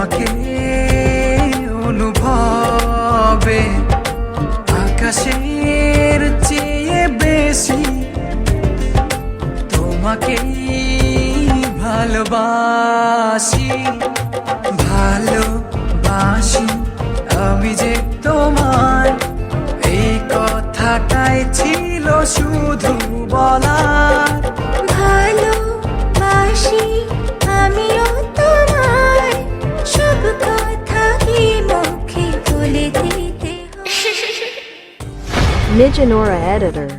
তোমাকে অনুভবে আকাশের চেয়ে বেশি তোমাকে ভালোবাসি ভালোবাসি আমি যে তোমায় এই কথাটাই ছিল শুধু বলার ভালোবাসি আমিও তোমায় সব কথা কি মুখে বলে দিতে Nijanora editor.